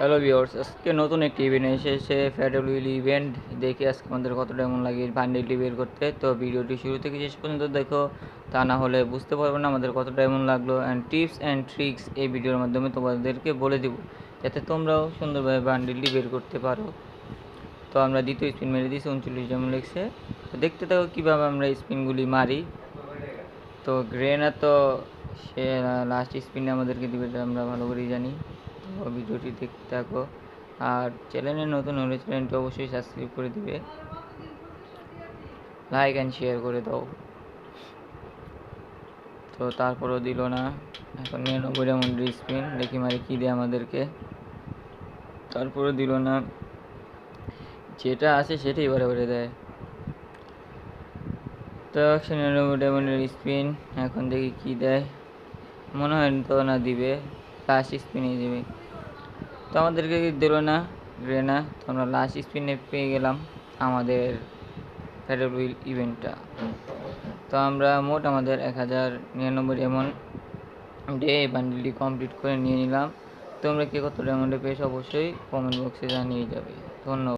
Hello viewers, আজকে নতুন একটি ইভেন্ট এসেছে ফেডারেল উইল ইভেন্ট। দেখি আজকে আমাদের কতটা এমন লাগে বান্ডেলটি বের করতে। তো ভিডিওটি শুরু থেকে শেষ পর্যন্ত দেখো, তা না হলে বুঝতে পারবে না আমাদের কতটা এমন লাগলো। অ্যান্ড টিপস অ্যান্ড ট্রিক্স এই ভিডিওর মাধ্যমে তোমাদেরকে বলে দেবো, যাতে তোমরাও সুন্দরভাবে বান্ডেলটি বের করতে পারো। তো আমরা দ্বিতীয় স্পিন মেরে দিয়েছি, 39 যেমন লিখছে। তো দেখতে থাকো কীভাবে আমরা স্পিনগুলি মারি। তো গ্রেনা তো সে লাস্ট স্পিনে আমাদেরকে দিবে, এটা আমরা ভালো করেই জানি। তো ভিডিওটি দেখতে থাকো, আর চ্যানেলে নতুন হলে চ্যানেলটি অবশ্যই সাবস্ক্রাইব করে দিবে, লাইক অ্যান্ড শেয়ার করে দাও। তো তারপরও দিল না। এখন 99 ডায়মন্ডের স্পিন, দেখি মারি কী দেয় আমাদেরকে। তারপরে দিল না, যেটা আছে সেটাই বারে দেয়। তো 199 ডায়মন্ডের স্পিন, এখন দেখি কী দেয়। মনে হয় তো না দিবে, লাস্ট স্পিনেই দেবে। তো আমাদেরকে দিল না গ্রেনা। তো আমরা লাস্ট স্পিনে পেয়ে গেলাম আমাদের ফেডারেল উইল ইভেন্টটা। তো আমরা মোট আমাদের 1099 ডায়মন্ড ডে বান্ডেলটি কমপ্লিট করে নিয়ে নিলাম। তোমরা কে কত ডায়মন্ডে পেয়েছো অবশ্যই কমেন্ট বক্সে জানিয়ে যাবে। ধন্যবাদ।